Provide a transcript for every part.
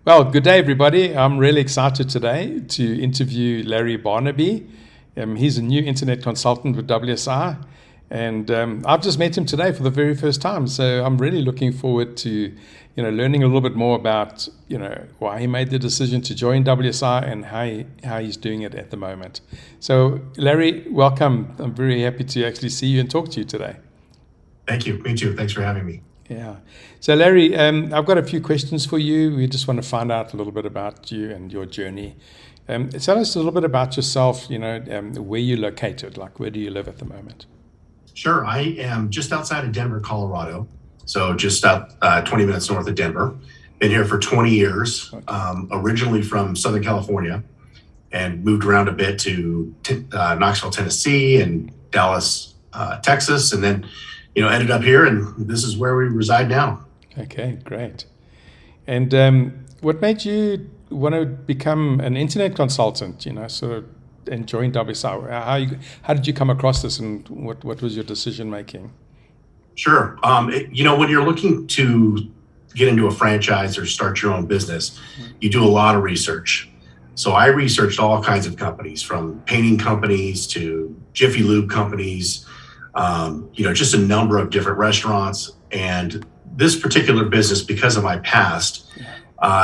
Well, good day, everybody. I'm really excited today to interview Larry Barnaby. He's a new internet consultant with WSI, and I've just met him today for the very first time. So I'm really looking forward to, learning a little bit more about, why he made the decision to join WSI and how he's doing it at the moment. So, Larry, welcome. I'm very happy to actually see you and talk to you today. Thank you. Me too. Thanks for having me. Yeah. So, Larry, I've got a few questions for you. We just want to find out a little bit about you and your journey. Tell us a little bit about yourself, where you're located, like where do you live at the moment? Sure. I am just outside of Denver, Colorado. So just out 20 minutes north of Denver. Been here for 20 years, originally from Southern California, and moved around a bit to Knoxville, Tennessee, and Dallas, Texas, and then ended up here, and this is where we reside now. Okay, great. And what made you want to become an internet consultant, and join WSI? How did you come across this, and what was your decision making? Sure. When you're looking to get into a franchise or start your own business, you do a lot of research. So I researched all kinds of companies, from painting companies to Jiffy Lube companies, just a number of different restaurants. And this particular business, because of my past,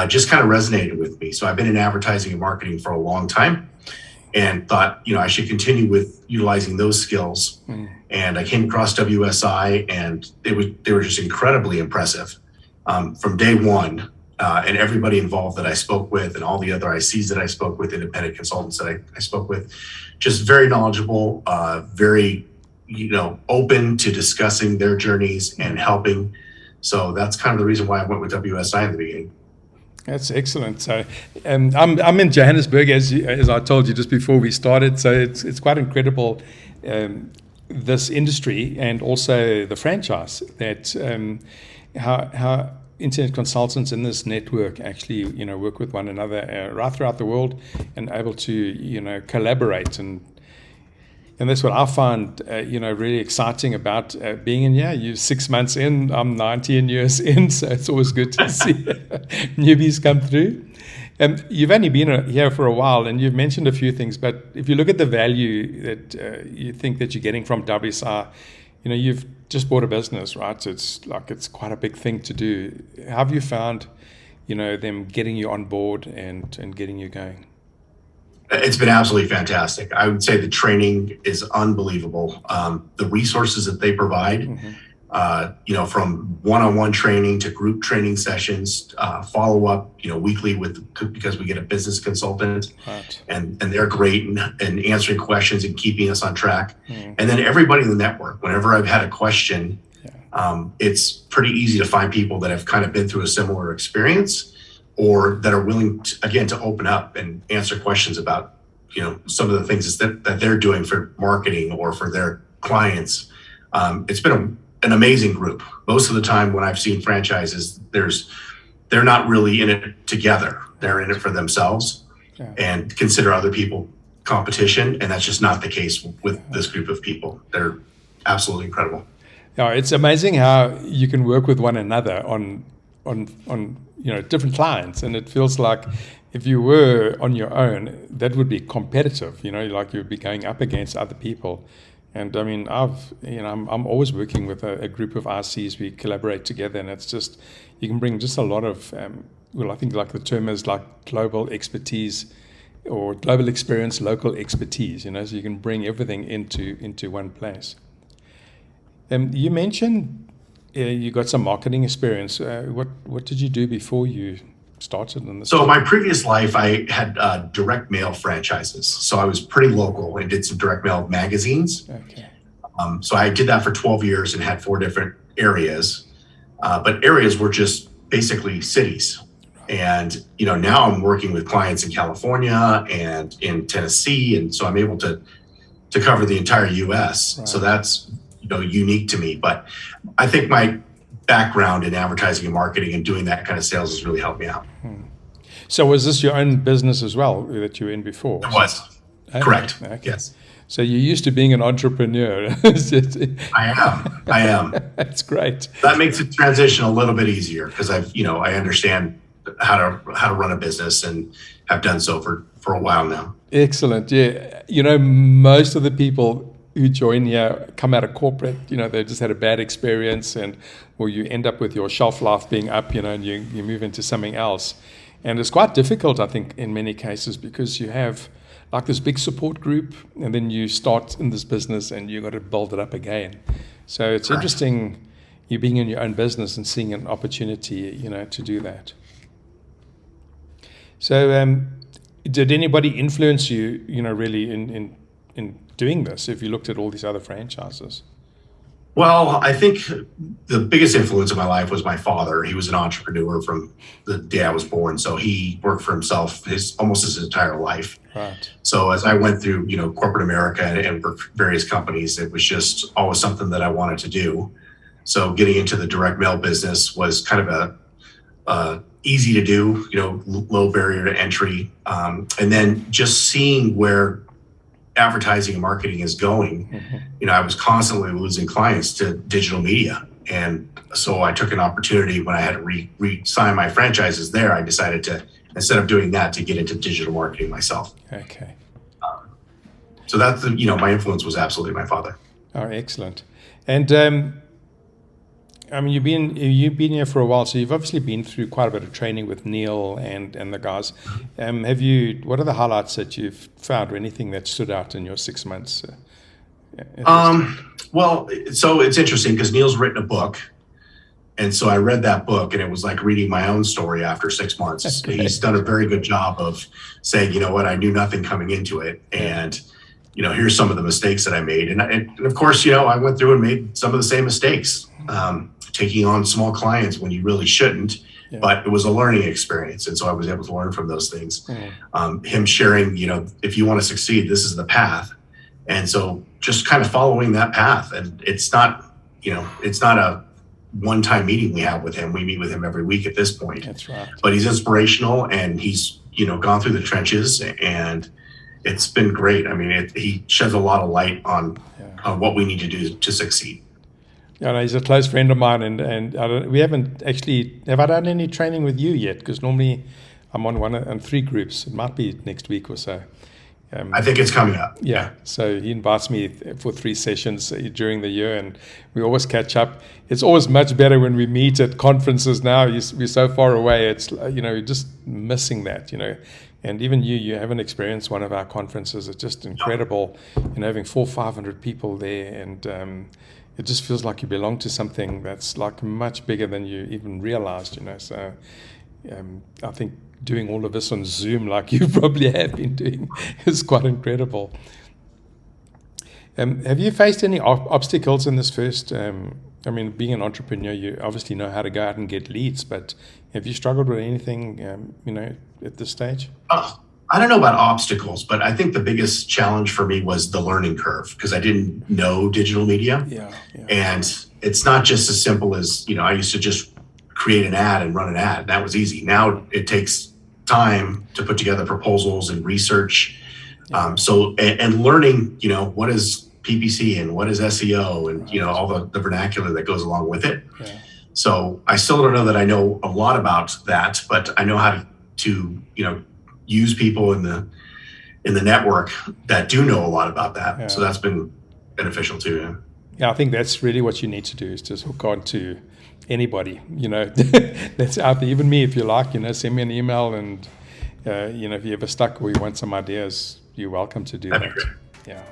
just kind of resonated with me. So I've been in advertising and marketing for a long time and thought, I should continue with utilizing those skills. And I came across WSI, and they were just incredibly impressive from day one. And everybody involved that I spoke with, and all the other ICs that I spoke with, independent consultants that I spoke with, just very knowledgeable, very open to discussing their journeys and helping. So that's kind of the reason why I went with WSI in the beginning. That's excellent. So I'm in Johannesburg, as I told you just before we started. So it's quite incredible, this industry and also the franchise, that how internet consultants in this network actually work with one another right throughout the world and able to collaborate. And that's what I find, really exciting about being in here. You're 6 months in, I'm 19 years in, so it's always good to see newbies come through. You've only been here for a while, and you've mentioned a few things, but if you look at the value that you think that you're getting from WSI, you've just bought a business, right? So it's quite a big thing to do. How have you found, them getting you on board and getting you going? It's been absolutely fantastic. I would say the training is unbelievable. The resources that they provide, from one-on-one training to group training sessions, follow up, weekly because we get a business consultant, Right. and they're great in answering questions and keeping us on track. And then everybody in the network, whenever I've had a question, it's pretty easy to find people that have kind of been through a similar experience, or that are willing to open up and answer questions about, some of the things that they're doing for marketing or for their clients. It's been an amazing group. Most of the time when I've seen franchises, they're not really in it together. They're in it for themselves and consider other people competition. And that's just not the case with this group of people. They're absolutely incredible. Yeah, it's amazing how you can work with one another on different clients, and it feels like if you were on your own, that would be competitive. Like you'd be going up against other people. And I mean, I'm always working with a group of RCs. We collaborate together, and it's just you can bring just a lot of I think like the term is like global expertise or global experience, local expertise. So you can bring everything into one place. You mentioned you got some marketing experience. What did you do before you started in this? So my previous life, I had direct mail franchises. So I was pretty local and did some direct mail magazines. Okay. So I did that for 12 years and had 4 different areas. But areas were just basically cities. And, now I'm working with clients in California and in Tennessee. And so I'm able to cover the entire US. Right. So that's unique to me. But I think my background in advertising and marketing and doing that kind of sales has really helped me out. So was this your own business as well that you were in before? It was. Okay. Correct. Okay. Yes. So you're used to being an entrepreneur. I am. That's great. That makes the transition a little bit easier because I understand how to run a business, and have done so for a while now. Excellent. Yeah. Most of the people who join here come out of corporate, they just had a bad experience, or you end up with your shelf life being up, and you move into something else. And it's quite difficult, I think, in many cases, because you have like this big support group, and then you start in this business and you've got to build it up again. So it's interesting, you being in your own business and seeing an opportunity, to do that. So did anybody influence you, really in doing this, if you looked at all these other franchises? Well, I think the biggest influence in my life was my father. He was an entrepreneur from the day I was born. So he worked for himself almost his entire life. Right. So as I went through, corporate America and worked for various companies, it was just always something that I wanted to do. So getting into the direct mail business was kind of a easy to do, low barrier to entry. And then just seeing where advertising and marketing is going, I was constantly losing clients to digital media. And so I took an opportunity when I had to re-sign my franchises there. I decided to, instead of doing that, to get into digital marketing myself. Okay. So that's my influence was absolutely my father. Oh, excellent. And you've been here for a while, so you've obviously been through quite a bit of training with Neil and the guys. What are the highlights that you've found, or anything that stood out in your 6 months? Well, so it's interesting because Neil's written a book. And so I read that book, and it was like reading my own story after 6 months. He's done a very good job of saying, I knew nothing coming into it. And, here's some of the mistakes that I made. And of course, I went through and made some of the same mistakes, taking on small clients when you really shouldn't. Yeah. But it was a learning experience. And so I was able to learn from those things. Him sharing, if you want to succeed, this is the path. And so just kind of following that path. And it's not a one-time meeting we have with him. We meet with him every week at this point. That's right. But he's inspirational, and he's, gone through the trenches, and it's been great. I mean, he sheds a lot of light on what we need to do to succeed. Yeah, he's a close friend of mine, and we haven't actually, have I done any training with you yet? Because normally I'm on 3 groups. It might be next week or so. I think it's coming up. Yeah, so he invites me for 3 sessions during the year, and we always catch up. It's always much better when we meet at conferences now. We're so far away. It's, you're just missing that, And even you haven't experienced one of our conferences. It's just incredible, having 400 or 500 people there, and it just feels like you belong to something that's like much bigger than you even realized, So I think doing all of this on Zoom, like you probably have been doing, is quite incredible. Have you faced any obstacles in this first? Being an entrepreneur, you obviously know how to go out and get leads, but have you struggled with anything, at this stage? I don't know about obstacles, but I think the biggest challenge for me was the learning curve, because I didn't know digital media. Yeah. And it's not just as simple as, I used to just create an ad and run an ad. That was easy. Now it takes time to put together proposals and research. And learning, what is PPC and what is SEO and, all the vernacular that goes along with it. Yeah. So I still don't know that I know a lot about that, but I know how to use people in the network that do know a lot about that. Yeah. So that's been beneficial too. Yeah, I think that's really what you need to do, is just hook on to anybody, that's out there. Even me, if you like, send me an email, and if you're ever stuck or you want some ideas, you're welcome to do that. That'd be great. Yeah.